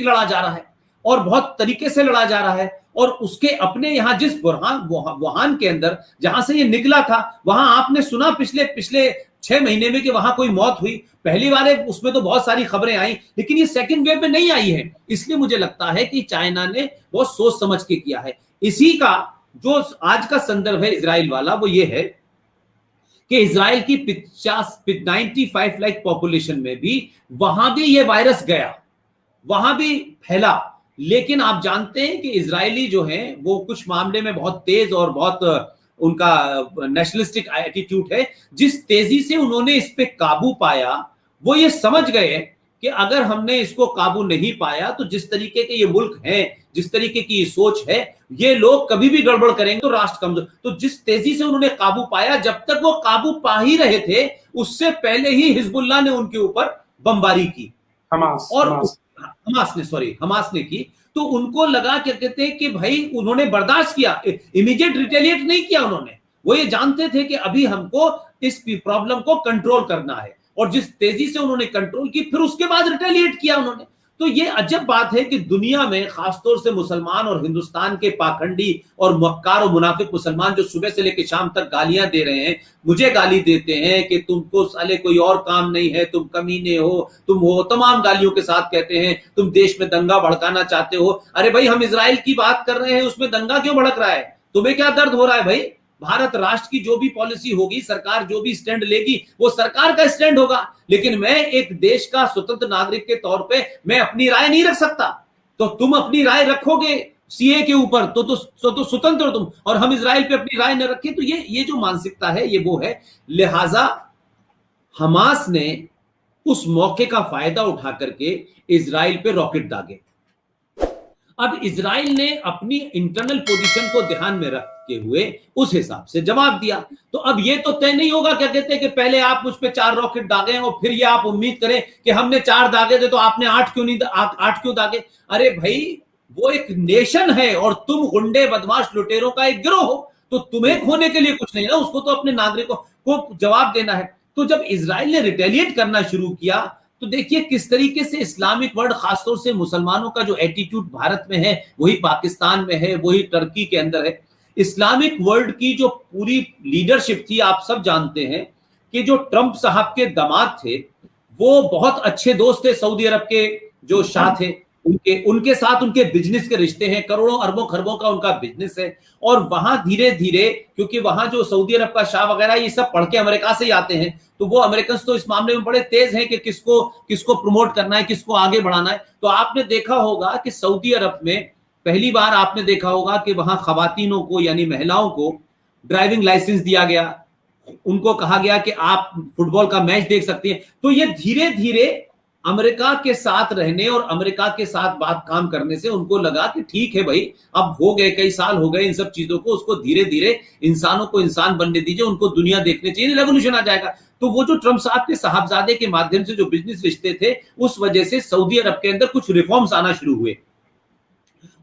लड़ा जा रहा है और बहुत तरीके से लड़ा जा रहा है। और उसके अपने यहां जिस वुहान के अंदर जहां से ये निकला था, वहां आपने सुना पिछले 6 महीने में कि वहां कोई मौत हुई। पहली बार उसमें तो बहुत सारी खबरें आई, लेकिन ये सेकंड वेव में नहीं आई है। इसलिए मुझे लगता है कि चाइना ने बहुत सोच समझ के किया है। इसी का जो आज का संदर्भ है इजराइल वाला, वो ये है कि इजराइल की 95 लाख पॉपुलेशन में भी वहां भी ये वायरस गया, वहां भी फैला। लेकिन आप जानते हैं कि इजरायली जो हैं वो कुछ मामले में बहुत तेज और बहुत उनका नेशनलिस्टिक एटीट्यूड है। जिस तेजी से उन्होंने इस पे काबू पाया, वो ये समझ गए कि अगर हमने इसको काबू नहीं पाया तो जिस तरीके के ये मुल्क हैं, जिस तरीके की ये सोच है, ये लोग कभी भी गड़बड़ करेंगे तो राष्ट्र कमजोर। तो जिस तेजी से उन्होंने काबू पाया, जब तक वो काबू पा ही रहे थे, उससे पहले ही हिजबुल्लाह ने उनके ऊपर बमबारी की, हमास ने की। तो उनको लगा, क्या कहते हैं कि भाई उन्होंने बर्दाश्त किया, इमीडिएट रिटेलिएट नहीं किया उन्होंने। वो ये जानते थे कि अभी हमको इस प्रॉब्लम को कंट्रोल करना है, और जिस तेजी से उन्होंने कंट्रोल की, फिर उसके बाद रिटेलिएट किया उन्होंने। तो ये अजब बात है कि दुनिया में खासतौर से मुसलमान और हिंदुस्तान के पाखंडी और मक्कार और मुनाफिक मुसलमान जो सुबह से लेकर शाम तक गालियां दे रहे हैं, मुझे गाली देते हैं कि तुमको साले कोई और काम नहीं है, तुम कमीने हो, तुम हो, तमाम गालियों के साथ कहते हैं तुम देश में दंगा भड़काना चाहते हो। अरे भाई, हम इजराइल की बात कर रहे हैं, उसमें दंगा क्यों भड़क रहा है? तुम्हें क्या दर्द हो रहा है भाई? भारत राष्ट्र की जो भी पॉलिसी होगी, सरकार जो भी स्टैंड लेगी, वो सरकार का स्टैंड होगा। लेकिन मैं एक देश का स्वतंत्र नागरिक के तौर पे मैं अपनी राय नहीं रख सकता। तो तुम अपनी राय रखोगे सीए के ऊपर तो स्वतंत्र हो तुम, और हम इजराइल पे अपनी राय न रखें। तो ये जो मानसिकता है, ये वो है। लिहाजा हमास ने उस मौके का फायदा उठा करके इजराइल पे रॉकेट दागे। अब इजराइल ने अपनी इंटरनल पोजीशन को ध्यान में रखते हुए उस हिसाब से जवाब दिया। तो अब ये तो तय नहीं होगा, क्या कहते हैं कि पहले आप मुझ पे 4 रॉकेट दागे और फिर ये आप उम्मीद करें कि हमने 4 दागे थे तो आपने 8 क्यों दागे? अरे भाई, वो एक नेशन है और तुम गुंडे बदमाश लुटेरों का एक गिरोह हो, तो तुम्हें खोने के लिए कुछ नहीं ना, उसको तो अपने नागरिकों को जवाब देना है। तो जब इजराइल ने रिटेलिएट करना शुरू किया, तो देखिए किस तरीके से इस्लामिक वर्ल्ड, खासतौर से मुसलमानों का जो एटीट्यूड भारत में है, वही पाकिस्तान में है, वही टर्की के अंदर है। इस्लामिक वर्ल्ड की जो पूरी लीडरशिप थी, आप सब जानते हैं कि जो ट्रंप साहब के दामाद थे, वो बहुत अच्छे दोस्त थे सऊदी अरब के जो शाह थे, उनके साथ उनके बिजनेस के रिश्ते हैं, करोड़ों अरबों खरबों का उनका बिजनेस है। और वहां धीरे धीरे, क्योंकि वहां जो सऊदी अरब का शाह वगैरह ये सब पढ़ के अमेरिका से ही आते हैं, तो वो अमेरिकन तो इस मामले में बड़े तेज हैं कि किसको प्रमोट करना है, किसको आगे बढ़ाना है। तो आपने देखा होगा कि सऊदी अरब में पहली बार आपने देखा होगा कि वहां खवातीनों को, यानी महिलाओं को ड्राइविंग लाइसेंस दिया गया, उनको कहा गया कि आप फुटबॉल का मैच देख सकती हैं। तो ये धीरे धीरे अमेरिका के साथ रहने और अमेरिका के साथ बात काम करने से उनको लगा कि ठीक है भाई, अब हो गए, कई साल हो गए इन सब चीजों को, उसको धीरे धीरे इंसानों को इंसान बनने दीजिए, उनको दुनिया देखने चाहिए, रेवोल्यूशन आ जाएगा। तो वो जो ट्रंप साहब के साहबजादे के माध्यम से जो बिजनेस रिश्ते थे, उस वजह से सऊदी अरब के अंदर कुछ रिफॉर्म्स आना शुरू हुए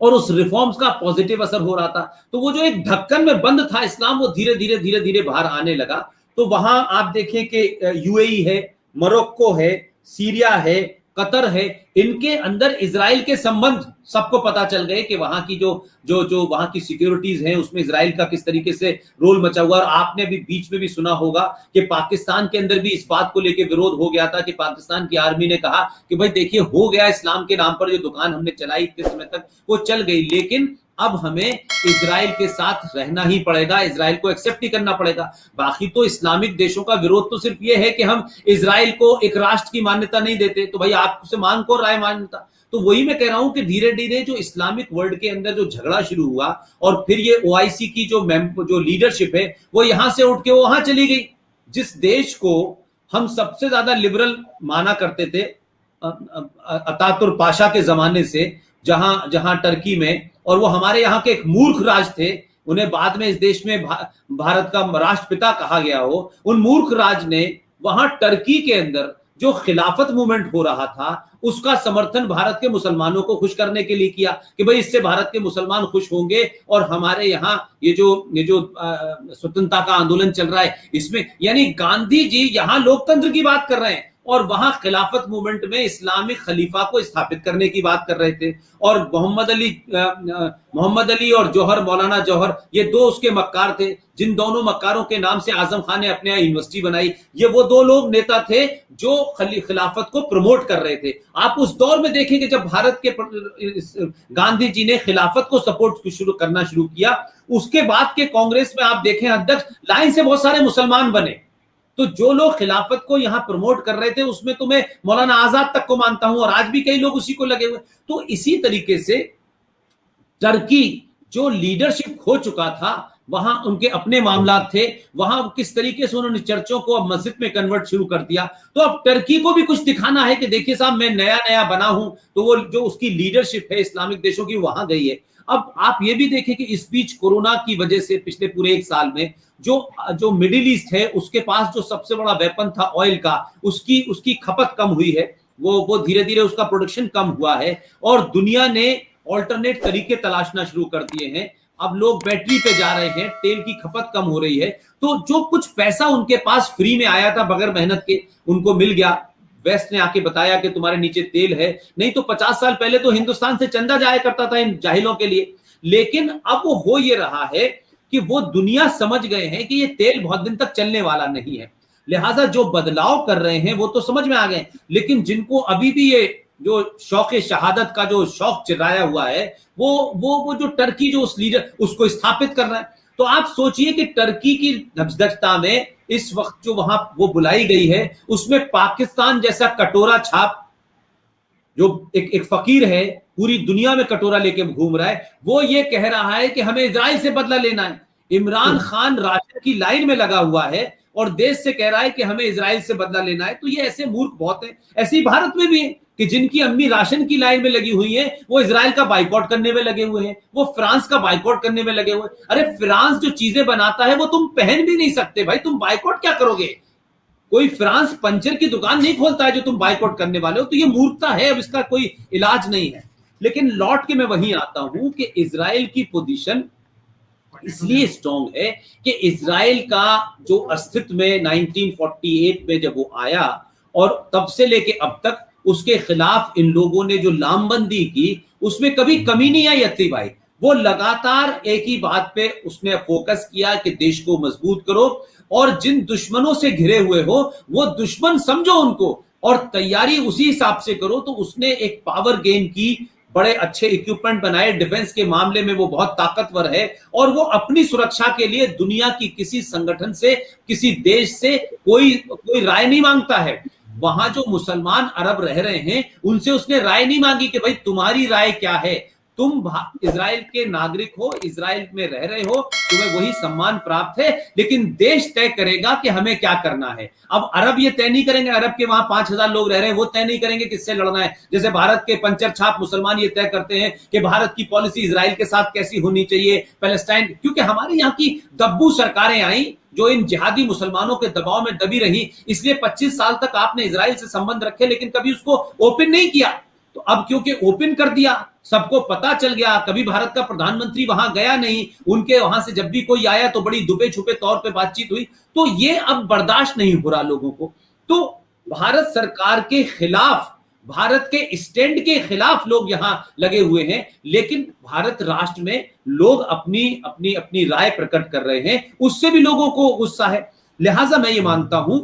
और उस रिफॉर्म्स का पॉजिटिव असर हो रहा था। तो वो जो एक ढक्कन में बंद था इस्लाम, वो धीरे धीरे बाहर आने लगा। तो वहां आप देखें कि यूएई है, मोरक्को है, सीरिया है, कतर है, इनके अंदर इजराइल के संबंध सबको पता चल गए कि वहां की जो वहां की सिक्योरिटीज हैं, उसमें इजराइल का किस तरीके से रोल मचा हुआ। और आपने भी बीच में भी सुना होगा कि पाकिस्तान के अंदर भी इस बात को लेकर विरोध हो गया था कि पाकिस्तान की आर्मी ने कहा कि भाई देखिए, हो गया, इस्लाम के नाम पर जो दुकान हमने चलाई इतने समय तक वो चल गई, लेकिन अब हमें इजराइल के साथ रहना ही पड़ेगा, इजराइल को एक्सेप्ट ही करना पड़ेगा। बाकी तो इस्लामिक देशों का विरोध तो सिर्फ ये है कि हम इजराइल को एक राष्ट्र की मान्यता नहीं देते, तो भाई आपसे मांग कौन रहा है मान्यता? तो वही मैं कह रहा हूं कि धीरे धीरे जो इस्लामिक वर्ल्ड के अंदर जो झगड़ा शुरू हुआ, और फिर ये ओआईसी की जो लीडरशिप है, वो यहां से उठ के वहां चली गई। जिस देश को हम सबसे ज्यादा लिबरल माना करते थे अतातुर्क पाशा के जमाने से, जहां टर्की में, और वो हमारे यहाँ के एक मूर्ख राज थे, उन्हें बाद में इस देश में भारत का राष्ट्रपिता कहा गया हो, उन मूर्ख राज ने वहां टर्की के अंदर जो खिलाफत मूवमेंट हो रहा था, उसका समर्थन भारत के मुसलमानों को खुश करने के लिए किया कि भाई इससे भारत के मुसलमान खुश होंगे, और हमारे यहाँ ये जो स्वतंत्रता का आंदोलन चल रहा है इसमें, यानी गांधी जी यहाँ लोकतंत्र की बात कर रहे हैं, और वहां खिलाफत मूवमेंट में इस्लामिक खलीफा को स्थापित करने की बात कर रहे थे। और मोहम्मद अली और जौहर, मौलाना जौहर, ये दो उसके मक्कार थे, जिन दोनों मक्कारों के नाम से आजम खान ने अपने यहाँ यूनिवर्सिटी बनाई। ये वो दो लोग नेता थे जो खिलाफत को प्रमोट कर रहे थे। आप उस दौर में देखेंगे जब भारत के गांधी जी ने खिलाफत को सपोर्ट करना शुरू किया, उसके बाद के कांग्रेस में आप देखें अध्यक्ष लाइन से बहुत सारे मुसलमान बने। तो जो लोग खिलाफत को यहां प्रमोट कर रहे थे उसमें तो मैं मौलाना आजाद तक को मानता हूं, और आज भी कई लोग उसी को लगे हुए। तो इसी तरीके से टर्की जो लीडरशिप खो चुका था, वहां उनके अपने मामला थे, वहां किस तरीके से उन्होंने चर्चों को अब मस्जिद में कन्वर्ट शुरू कर दिया। तो अब टर्की को भी कुछ दिखाना है कि देखिए साहब मैं नया नया बना हूं, तो वो जो उसकी लीडरशिप है इस्लामिक देशों की वहां गई है। अब आप ये भी देखें कि इस बीच कोरोना की वजह से पिछले पूरे एक साल में जो मिडिल ईस्ट है उसके पास जो सबसे बड़ा वेपन था ऑयल का, उसकी खपत कम हुई है, वो धीरे धीरे उसका प्रोडक्शन कम हुआ है, और दुनिया ने ऑल्टरनेट तरीके तलाशना शुरू कर दिए हैं। अब लोग बैटरी पे जा रहे हैं, तेल की खपत कम हो रही है। तो जो कुछ पैसा उनके पास फ्री में आया था बगैर मेहनत के, उनको मिल गया। वेस्ट ने आके बताया कि तुम्हारे नीचे तेल है, नहीं तो 50 साल पहले तो हिंदुस्तान से चंदा जाया करता था इन जाहिलों के लिए। लेकिन अब वो हो ये रहा है कि वो दुनिया समझ गए हैं कि ये तेल बहुत दिन तक चलने वाला नहीं है, लिहाजा जो बदलाव कर रहे हैं वो तो समझ में आ गए। लेकिन जिनको अभी भी ये जो शौक शहादत का जो शौक चिराया हुआ है, वो जो टर्की जो उस लीडर उसको स्थापित कर रहा है। तो आप सोचिए कि टर्की की अध्यक्षता में इस वक्त जो वहां वो बुलाई गई है, उसमें पाकिस्तान जैसा कटोरा छाप जो एक फकीर है, पूरी दुनिया में कटोरा लेके घूम रहा है, वो ये कह रहा है कि हमें इजराइल से बदला लेना है। इमरान खान राशन की लाइन में लगा हुआ है और देश से कह रहा है कि हमें इजराइल से बदला लेना है। तो ये ऐसे मूर्ख बहुत हैं। ऐसे ही भारत में भी है कि जिनकी अम्मी राशन की लाइन में लगी हुई है वो इजराइल का बाइकआउट करने में लगे हुए हैं, वो फ्रांस का बाइकआउट करने में लगे हुए हैं। अरे फ्रांस जो चीजें बनाता है वो तुम पहन भी नहीं सकते भाई, तुम बाइकआउट क्या करोगे? कोई फ्रांस पंचर की दुकान नहीं खोलता है जो तुम बाइकआउट करने वाले हो। तो ये मूर्खता है, अब इसका कोई इलाज नहीं है। लेकिन लौट के मैं वहीं आता हूं कि इजराइल की पोजीशन इसलिए स्ट्रांग है कि इजराइल का जो अस्तित्व में 1948 में जब वो आया और तब से लेके अब तक उसके खिलाफ इन लोगों ने जो लामबंदी की उसमें कभी कमी नहीं आई। अत्ती भाई वो लगातार एक ही बात पे उसने फोकस किया कि देश को मजबूत करो और जिन दुश्मनों से घिरे हुए हो वो दुश्मन समझो उनको और तैयारी उसी हिसाब से करो। तो उसने एक पावर गेन की, बड़े अच्छे इक्विपमेंट बनाए, डिफेंस के मामले में वो बहुत ताकतवर है और वो अपनी सुरक्षा के लिए दुनिया की किसी संगठन से, किसी देश से कोई राय नहीं मांगता है। वहां जो मुसलमान अरब रह रहे हैं उनसे उसने राय नहीं मांगी कि भाई तुम्हारी राय क्या है, तुम इजराइल के नागरिक हो, इजराइल में रह रहे हो, तुम्हें वही सम्मान प्राप्त है, लेकिन देश तय करेगा कि हमें क्या करना है। अब अरब ये तय नहीं करेंगे, अरब के वहां 5,000 लोग रह रहे हैं, वो तय नहीं करेंगे किससे लड़ना है। जैसे भारत के पंचर छाप मुसलमान ये तय करते हैं कि भारत की पॉलिसी इजराइल के साथ कैसी होनी चाहिए, पैलेस्टाइन, क्योंकि हमारे यहाँ की दब्बू सरकारें आई जो इन जिहादी मुसलमानों के दबाव में दबी रही, इसलिए 25 साल तक आपने इजराइल से संबंध रखे लेकिन कभी उसको ओपन नहीं किया। तो अब क्योंकि ओपन कर दिया, सबको पता चल गया, कभी भारत का प्रधानमंत्री वहां गया नहीं, उनके वहां से जब भी कोई आया तो बड़ी दुबे छुपे तौर पे बातचीत हुई, तो ये अब बर्दाश्त नहीं हो रहा लोगों को। तो भारत सरकार के खिलाफ, भारत के स्टैंड के खिलाफ लोग यहां लगे हुए हैं, लेकिन भारत राष्ट्र में लोग अपनी अपनी अपनी राय प्रकट कर रहे हैं, उससे भी लोगों को गुस्सा है। लिहाजा मैं ये मानता हूं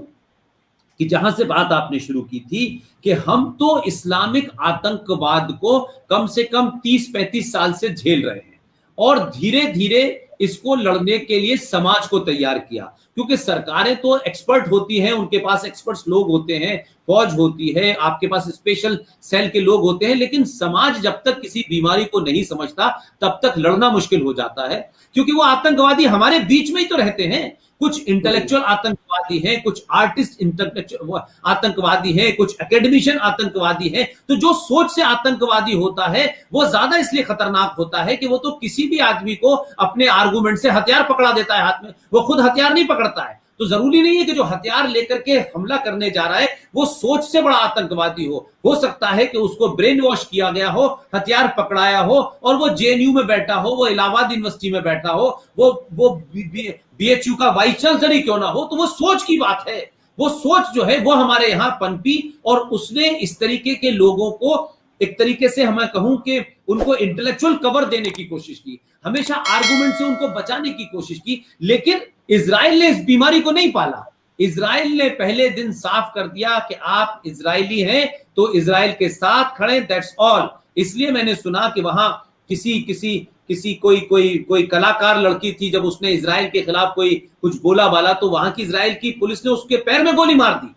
कि जहां से बात आपने शुरू की थी कि हम तो इस्लामिक आतंकवाद को कम से कम 30-35 साल से झेल रहे हैं और धीरे धीरे इसको लड़ने के लिए समाज को तैयार किया, क्योंकि सरकारें तो एक्सपर्ट होती हैं, उनके पास एक्सपर्ट्स लोग होते हैं, फौज होती है, आपके पास स्पेशल सेल के लोग होते हैं, लेकिन समाज जब तक किसी बीमारी को नहीं समझता तब तक लड़ना मुश्किल हो जाता है। क्योंकि वो आतंकवादी हमारे बीच में ही तो रहते हैं, कुछ इंटेलेक्चुअल आतंकवादी हैं, कुछ आर्टिस्ट इंटेलेक्चुअल आतंकवादी हैं, कुछ एकेडमिशियन आतंकवादी हैं। तो जो सोच से आतंकवादी होता है वो ज्यादा इसलिए खतरनाक होता है कि वो तो किसी भी आदमी को अपने आर्गुमेंट से हथियार पकड़ा देता है हाथ में, वो खुद हथियार नहीं पकड़ता है। तो जरूरी नहीं है कि जो हथियार लेकर के हमला करने जा रहा है वो सोच से बड़ा आतंकवादी हो सकता है कि उसको ब्रेन वॉश किया गया हो, हथियार पकड़ाया हो और वो जेएनयू में बैठा हो, वो इलाहाबाद यूनिवर्सिटी में बैठा हो, वो बीएचयू का वाइस चांसलर ही क्यों ना हो, तो वो सोच की बात है। वो सोच जो है वो हमारे यहां पनपी और उसने इस तरीके के लोगों को एक तरीके से मैं कहूं कि उनको इंटेलेक्चुअल कवर देने की कोशिश की, हमेशा आर्गुमेंट से उनको बचाने की कोशिश की। लेकिन इजराइल ने इस बीमारी को नहीं पाला। इजराइल ने पहले दिन साफ कर दिया कि आप इजरायली हैं तो इजराइल के साथ खड़े, दैट्स ऑल। इसलिए मैंने सुना कि वहां किसी कोई कलाकार लड़की थी, जब उसने इजराइल के खिलाफ कोई कुछ बोला बाला तो वहां की इजराइल की पुलिस ने उसके पैर में गोली मार दी।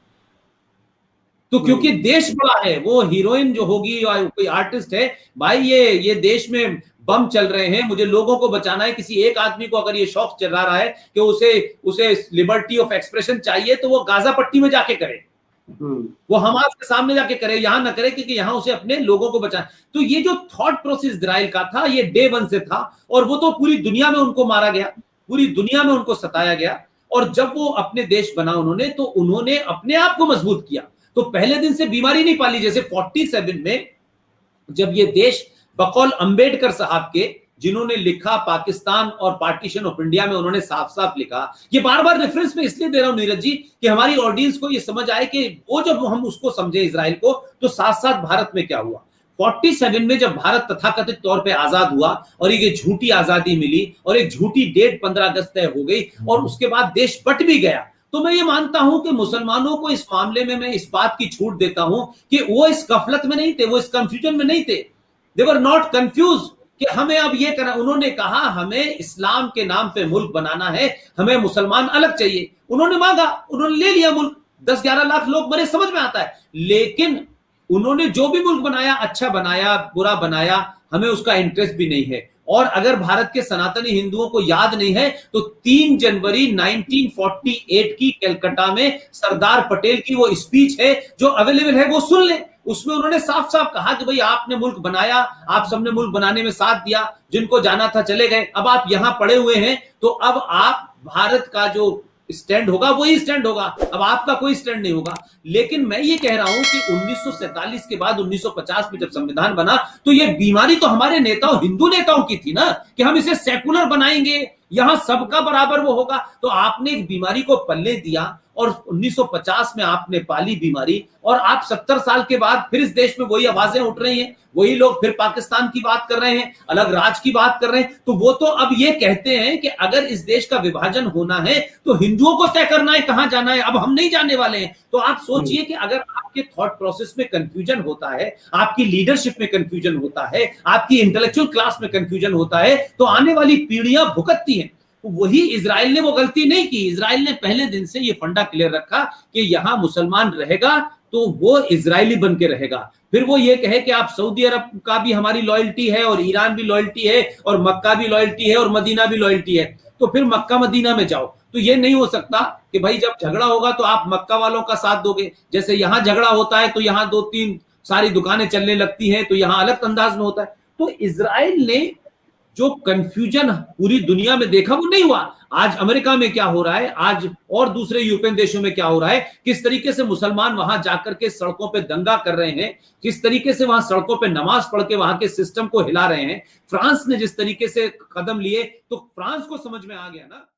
तो क्योंकि देश बड़ा है, वो हीरोइन जो होगी या कोई आर्टिस्ट है, भाई ये देश में बम चल रहे हैं, मुझे लोगों को बचाना है। किसी एक आदमी को अगर ये शौक चल रहा है कि उसे लिबर्टी ऑफ एक्सप्रेशन चाहिए तो वो गाजा पट्टी में जाके करे, वो हमास के सामने जाके करे, यहां ना करे, क्योंकि यहां उसे अपने लोगों को बचाना। तो ये जो थॉट प्रोसेस इजराइल का था ये डे वन से था, और वो तो पूरी दुनिया में उनको मारा गया, पूरी दुनिया में उनको सताया गया। और जब वो अपने देश बना उन्होंने, तो उन्होंने अपने आप को मजबूत किया। तो पहले दिन से बीमारी नहीं पाली। जैसे 47 में जब ये देश बकौल अंबेडकर साहब के, जिन्होंने लिखा पाकिस्तान और पार्टीशन ऑफ इंडिया में, उन्होंने साफ साफ लिखा, ये बार बार रेफरेंस में इसलिए दे रहा हूं नीरज जी कि हमारी ऑडियंस को ये समझ आए कि वो जब हम उसको समझे इजराइल को, तो साथ साथ भारत में क्या हुआ। 47 में जब भारत तथाकथित तौर पे आजाद हुआ और ये झूठी आजादी मिली और एक झूठी डेट 15 अगस्त तय हो गई और उसके बाद देश बट भी गया, तो मैं ये मानता हूं कि मुसलमानों को इस मामले में मैं इस बात की छूट देता हूं कि वो इस गफलत में नहीं थे, वो इस कंफ्यूजन में नहीं थे। दे वर नॉट कंफ्यूज कि हमें अब ये करना। उन्होंने कहा हमें इस्लाम के नाम पे मुल्क बनाना है, हमें मुसलमान अलग चाहिए। उन्होंने मांगा, उन्होंने ले लिया मुल्क, 10-11 लाख लोग मरे, समझ में आता है। लेकिन उन्होंने जो भी मुल्क बनाया, अच्छा बनाया बुरा बनाया, हमें उसका इंटरेस्ट भी नहीं है। और अगर भारत के सनातनी हिंदुओं को याद नहीं है तो 3 जनवरी 1948 की कलकत्ता में सरदार पटेल की वो स्पीच है जो अवेलेबल है, वो सुन ले। उसमें उन्होंने साफ साफ कहा कि भाई आपने मुल्क बनाया, आप सबने मुल्क बनाने में साथ दिया, जिनको जाना था चले गए, अब आप यहां पड़े हुए हैं, तो अब आप भारत का जो स्टैंड होगा वही स्टैंड होगा, अब आपका कोई स्टैंड नहीं होगा। लेकिन मैं ये कह रहा हूं कि 1947 के बाद 1950 में जब संविधान बना, तो ये बीमारी तो हमारे नेताओं, हिंदू नेताओं की थी ना, कि हम इसे सेकुलर बनाएंगे, यहां सबका बराबर वो होगा। तो आपने एक बीमारी को पल्ले दिया और 1950 में आपने पाली बीमारी, और आप 70 साल के बाद फिर इस देश में वही आवाजें उठ रही हैं, वही लोग फिर पाकिस्तान की बात कर रहे हैं, अलग राज की बात कर रहे हैं। तो वो तो अब ये कहते हैं कि अगर इस देश का विभाजन होना है तो हिंदुओं को तय करना है कहां जाना है, अब हम नहीं जाने वाले हैं। तो आप सोचिए कि अगर आपके थॉट प्रोसेस में कंफ्यूजन होता है, आपकी लीडरशिप में कंफ्यूजन होता है, आपकी इंटेलेक्चुअल क्लास में कंफ्यूजन होता है, तो आने वाली पीढ़ियां भुगतती हैं। वही इजराइल ने वो गलती नहीं की। इजराइल ने पहले दिन से ये फंडा क्लियर रखा कि यहां मुसलमान रहेगा तो वो इजरायली बन के रहेगा। फिर वो ये कहे कि आप सऊदी अरब का भी हमारी लॉयल्टी है और ईरान भी लॉयल्टी है और मक्का भी लॉयल्टी है और मदीना भी लॉयल्टी है, तो फिर मक्का मदीना में जाओ। तो ये नहीं हो सकता कि भाई जब झगड़ा होगा तो आप मक्का वालों का साथ दोगे। जैसे यहां झगड़ा होता है तो यहां 2-3 सारी दुकानें चलने लगती हैं, तो यहां अलग अंदाज में होता है। तो इजराइल ने जो कंफ्यूजन पूरी दुनिया में देखा वो नहीं हुआ। आज अमेरिका में क्या हो रहा है, आज और दूसरे यूरोपियन देशों में क्या हो रहा है, किस तरीके से मुसलमान वहां जाकर के सड़कों पे दंगा कर रहे हैं, किस तरीके से वहां सड़कों पे नमाज पढ़ के वहां के सिस्टम को हिला रहे हैं। फ्रांस ने जिस तरीके से कदम लिए, तो फ्रांस को समझ में आ गया ना।